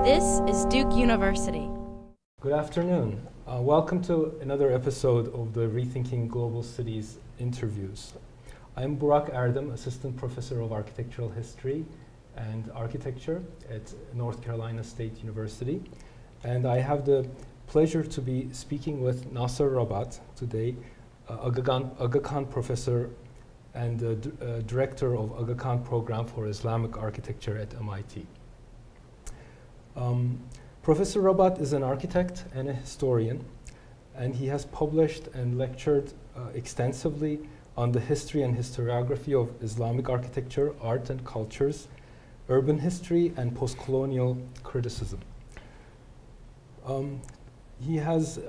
This is Duke University. Good afternoon. Welcome to another episode of the Rethinking Global Cities interviews. I'm Burak Erdim, Assistant Professor of Architectural History and Architecture at North Carolina State University. And I have the pleasure to be speaking with Nasser Rabbat today, Aga Khan Professor and Director of Aga Khan Program for Islamic Architecture at MIT. Professor Rabbat is an architect and a historian, and he has published and lectured extensively on the history and historiography of Islamic architecture, art and cultures, urban history, and post-colonial criticism. He has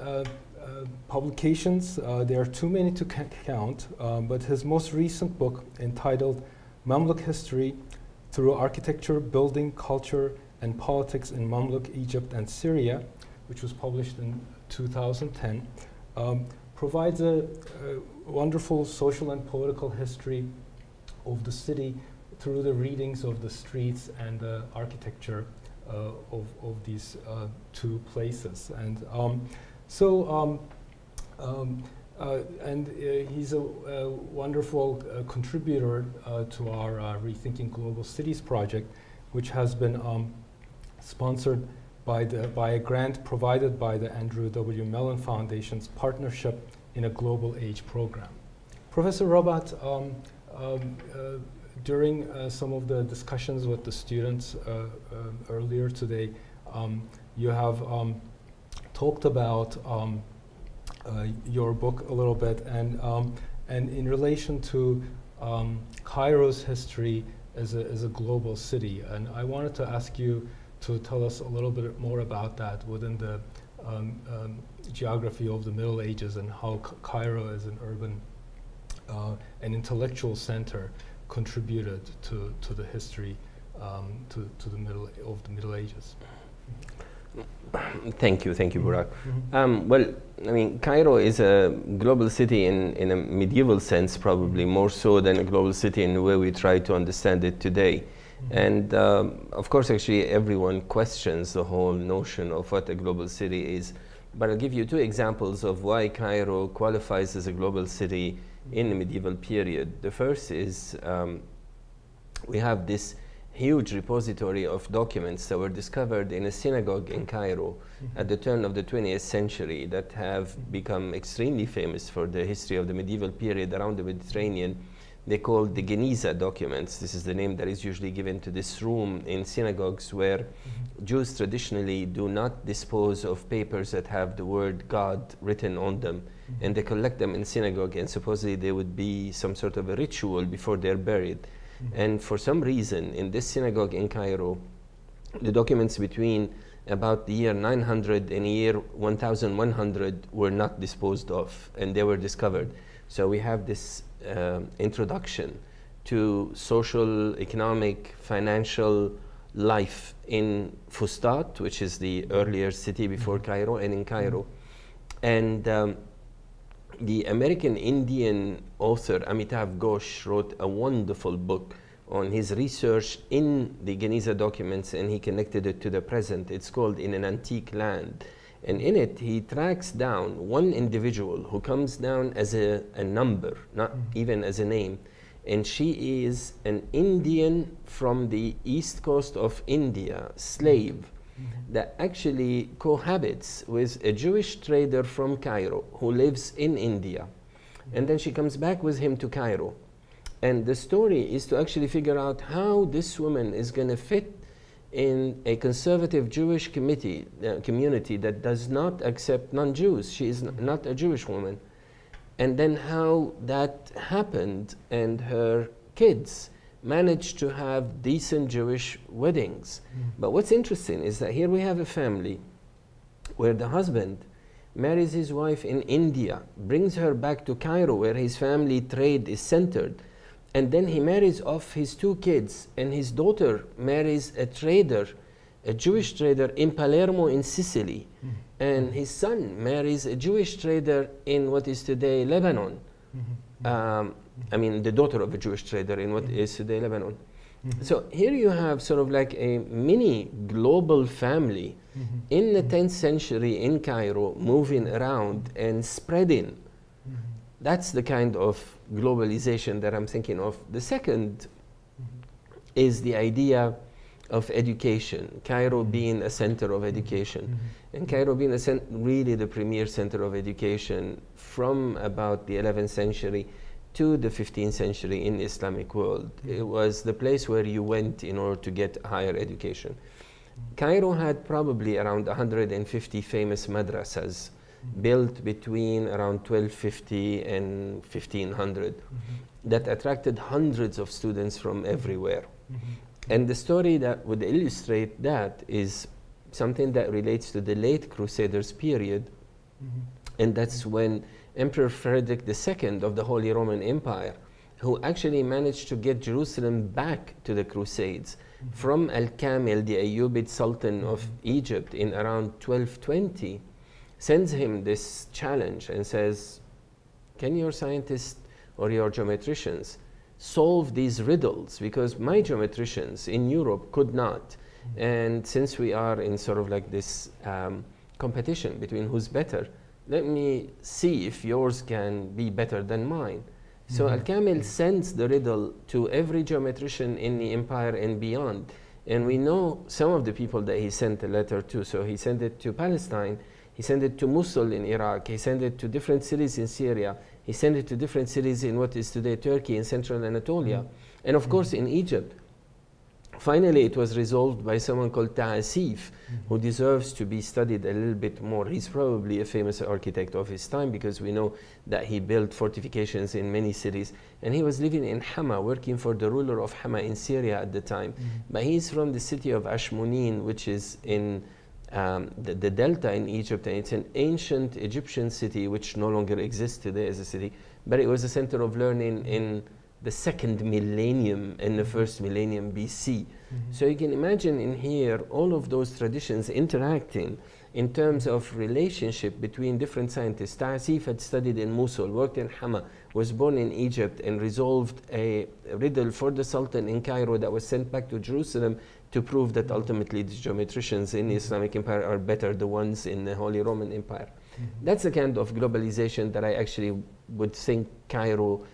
publications, there are too many to count, but his most recent book, entitled Mamluk History Through Architecture, Building, Culture, and Politics in Mamluk, Egypt, and Syria, which was published in 2010, provides a wonderful social and political history of the city through the readings of the streets and the architecture of these two places. And he's a wonderful contributor to our Rethinking Global Cities project, which has been sponsored by a grant provided by the Andrew W. Mellon Foundation's Partnership in a Global Age program. Professor Rabbat, during some of the discussions with the students earlier today, you have talked about your book a little bit, and in relation to Cairo's history as a global city. And I wanted to ask you to tell us a little bit more about that within the geography of the Middle Ages, and how Cairo as an urban and intellectual center contributed to the history of the Middle Ages. Thank you, Burak. Well, I mean, Cairo is a global city in a medieval sense, probably more so than a global city in the way we try to understand it today. And of course, actually, everyone questions the whole notion of what a global city is. But I'll give you two examples of why Cairo qualifies as a global city in the medieval period. The first is we have this huge repository of documents that were discovered in a synagogue in Cairo at the turn of the 20th century that have become extremely famous for the history of the medieval period around the Mediterranean. They're called the Geniza documents. This is the name that is usually given to this room in synagogues where Jews traditionally do not dispose of papers that have the word God written on them. And they collect them in synagogue, and supposedly there would be some sort of a ritual before they're buried. And for some reason, in this synagogue in Cairo, the documents between about the year 900 and the year 1100 were not disposed of, and they were discovered. So we have this introduction to social, economic, financial life in Fustat, which is the earlier city before Cairo, and in Cairo. And the American Indian author Amitav Ghosh wrote a wonderful book on his research in the Geniza documents, and he connected it to the present. It's called In an Antique Land. And in it, he tracks down one individual who comes down as a number, not even as a name. And she is an Indian from the east coast of India, slave, that actually cohabits with a Jewish trader from Cairo who lives in India. And then she comes back with him to Cairo. And the story is to actually figure out how this woman is going to fit in a conservative Jewish community that does not accept non-Jews. She is not a Jewish woman. And then how that happened, and her kids managed to have decent Jewish weddings. But what's interesting is that here we have a family where the husband marries his wife in India, brings her back to Cairo where his family trade is centered, and then he marries off his two kids, and his daughter marries a trader, a Jewish trader in Palermo in Sicily, and his son marries a Jewish trader in what is today Lebanon. I mean, the daughter of a Jewish trader in what is today Lebanon. So here you have sort of like a mini global family in the 10th century in Cairo, moving around and spreading. That's the kind of globalization that I'm thinking of. The second is the idea of education, Cairo being a center of education. And Cairo being really the premier center of education from about the 11th century to the 15th century in the Islamic world. It was the place where you went in order to get higher education. Cairo had probably around 150 famous madrasas built between around 1250 and 1500 that attracted hundreds of students from everywhere. And the story that would illustrate that is something that relates to the late Crusaders period, and that's when Emperor Frederick II of the Holy Roman Empire, who actually managed to get Jerusalem back to the Crusades from Al-Kamil, the Ayyubid Sultan of Egypt, in around 1220, sends him this challenge and says, can your scientists or your geometricians solve these riddles? Because my geometricians in Europe could not. And since we are in sort of like this competition between who's better, let me see if yours can be better than mine. So Al-Kamil sends the riddle to every geometrician in the empire and beyond. And we know some of the people that he sent a letter to. So he sent it to Palestine, he sent it to Mosul in Iraq, he sent it to different cities in Syria, he sent it to different cities in what is today Turkey and Central Anatolia, and of course in Egypt. Finally, it was resolved by someone called Ta'asif, who deserves to be studied a little bit more. He's probably a famous architect of his time because we know that he built fortifications in many cities. And he was living in Hama, working for the ruler of Hama in Syria at the time. But he's from the city of Ashmunin, which is in the delta in Egypt, and it's an ancient Egyptian city which no longer exists today as a city, but it was a center of learning in the second millennium and the first millennium BC. So you can imagine in here all of those traditions interacting in terms of relationship between different scientists. Ta'asif had studied in Mosul, worked in Hama, was born in Egypt, and resolved a riddle for the Sultan in Cairo that was sent back to Jerusalem to prove that ultimately the geometricians in the Islamic Empire are better the ones in the Holy Roman Empire. That's the kind of globalization that I actually would think Cairo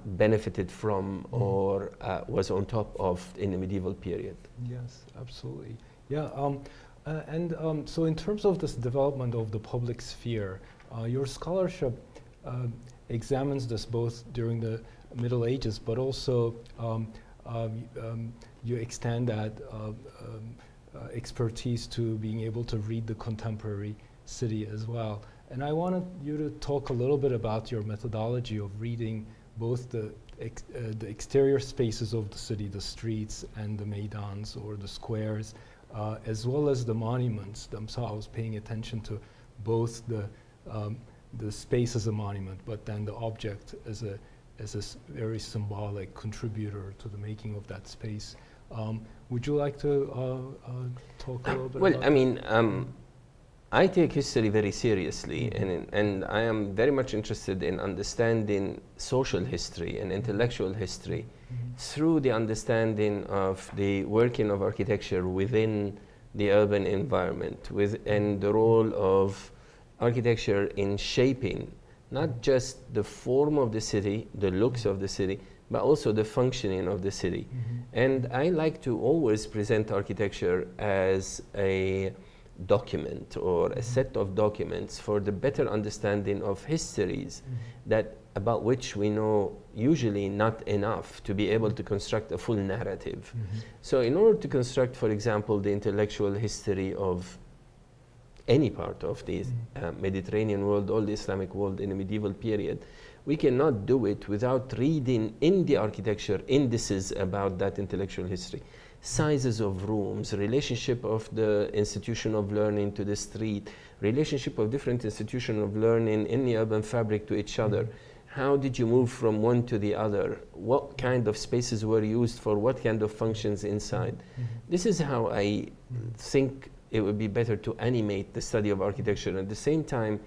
benefited from or was on top of in the medieval period. Yes, absolutely. Yeah, so in terms of this development of the public sphere, your scholarship examines this both during the Middle Ages, but also you extend that expertise to being able to read the contemporary city as well. And I wanted you to talk a little bit about your methodology of reading both the exterior spaces of the city, the streets and the maidans or the squares, as well as the monuments themselves, paying attention to both the space as a monument, but then the object as a very symbolic contributor to the making of that space. Would you like to talk a little bit about that? Well, I mean, I take history very seriously, and I am very much interested in understanding social history and intellectual history through the understanding of the working of architecture within the urban environment, and the role of architecture in shaping not just the form of the city, the looks of the city, but also the functioning of the city. And I like to always present architecture as a document or a set of documents for the better understanding of histories that about which we know usually not enough to be able to construct a full narrative. So in order to construct, for example, the intellectual history of any part of the Mediterranean world or the Islamic world in the medieval period, we cannot do it without reading in the architecture indices about that intellectual history. Sizes of rooms, relationship of the institution of learning to the street, relationship of different institutions of learning in the urban fabric to each other. How did you move from one to the other? What kind of spaces were used for what kind of functions inside? This is how I think it would be better to animate the study of architecture, and at the same time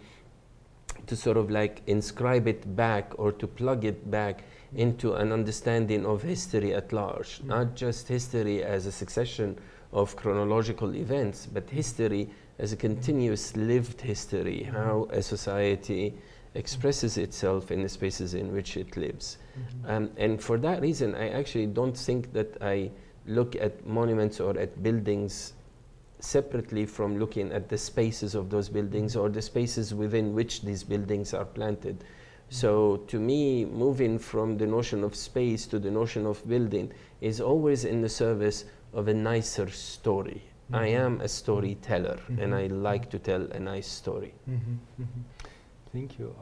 to sort of like inscribe it back or to plug it back into an understanding of history at large, not just history as a succession of chronological events, but history as a continuous lived history, how a society expresses itself in the spaces in which it lives. And for that reason, I actually don't think that I look at monuments or at buildings separately from looking at the spaces of those buildings or the spaces within which these buildings are planted. So to me, moving from the notion of space to the notion of building is always in the service of a nicer story. I am a storyteller, and I like to tell a nice story. Thank you.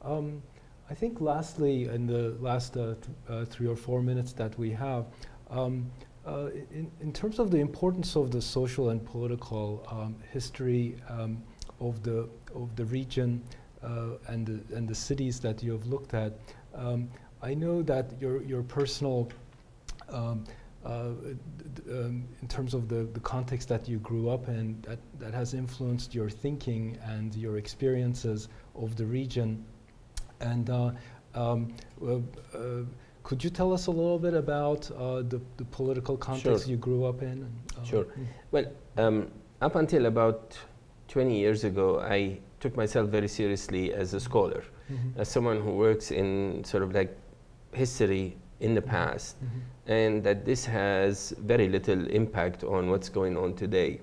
I think lastly, in the last 3 or 4 minutes that we have, in terms of the importance of the social and political history of the region and the cities that you have looked at, I know that your personal in terms of the context that you grew up in, that has influenced your thinking and your experiences of the region. And could you tell us a little bit about the political context you grew up in? Sure. Well, up until about 20 years ago, I took myself very seriously as a scholar, as someone who works in sort of like history in the past, and that this has very little impact on what's going on today.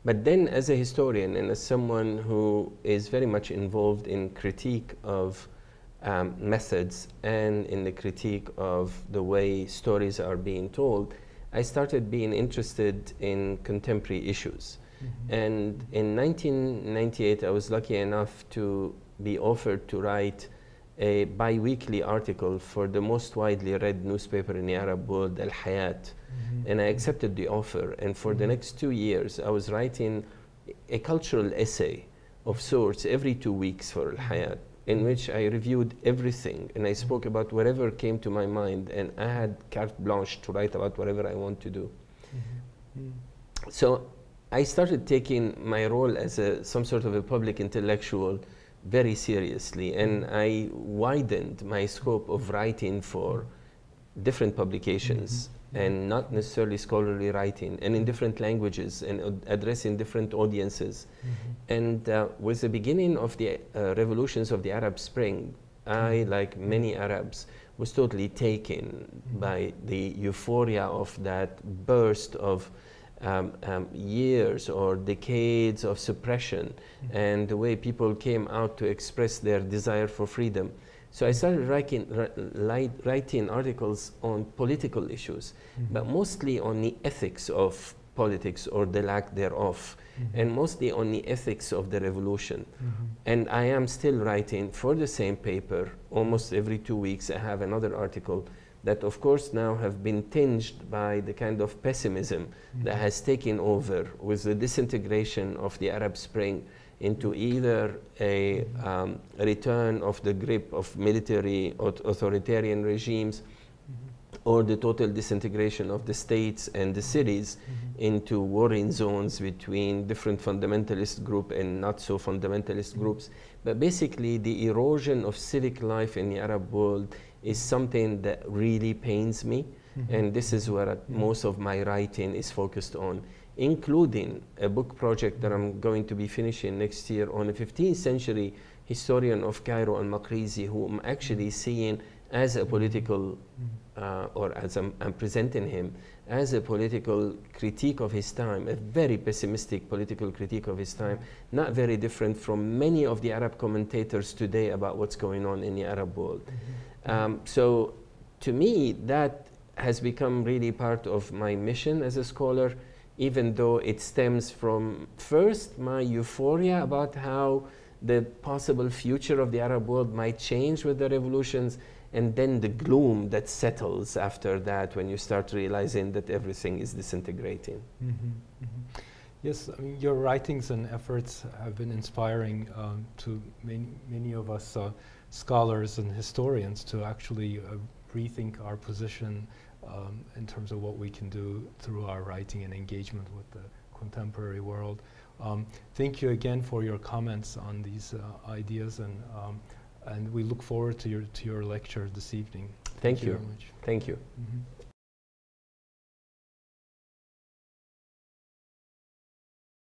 But then as a historian and as someone who is very much involved in critique of methods and in the critique of the way stories are being told, I started being interested in contemporary issues. And in 1998, I was lucky enough to be offered to write a bi-weekly article for the most widely read newspaper in the Arab world, Al Hayat. And I accepted the offer. And for the next 2 years, I was writing a cultural essay of sorts every 2 weeks for Al Hayat, in which I reviewed everything and I spoke about whatever came to my mind, and I had carte blanche to write about whatever I want to do. So I started taking my role as some sort of a public intellectual very seriously, and I widened my scope of writing for different publications and not necessarily scholarly writing, and in different languages and addressing different audiences. And with the beginning of the revolutions of the Arab Spring, I, like many Arabs, was totally taken by the euphoria of that burst of years or decades of suppression and the way people came out to express their desire for freedom. So I started writing articles on political issues, but mostly on the ethics of politics or the lack thereof, and mostly on the ethics of the revolution. And I am still writing for the same paper. Almost every 2 weeks I have another article that of course now have been tinged by the kind of pessimism that has taken over with the disintegration of the Arab Spring into either a return of the grip of military authoritarian regimes or the total disintegration of the states and the cities into warring zones between different fundamentalist groups and not so fundamentalist groups. But basically the erosion of civic life in the Arab world is something that really pains me, and this is where most of my writing is focused on, including a book project that I'm going to be finishing next year on a 15th century historian of Cairo al-Maqrizi, who I'm actually seeing as a political, or as I'm presenting him, as a political critique of his time, a very pessimistic political critique of his time, not very different from many of the Arab commentators today about what's going on in the Arab world. So to me, that has become really part of my mission as a scholar, even though it stems from first my euphoria about how the possible future of the Arab world might change with the revolutions, and then the gloom that settles after that when you start realizing that everything is disintegrating. Yes, I mean, your writings and efforts have been inspiring to many of us scholars and historians to actually rethink our position in terms of what we can do through our writing and engagement with the contemporary world. Thank you again for your comments on these ideas, and And we look forward to your lecture this evening. Thank you. Very much. Thank you. Mhm.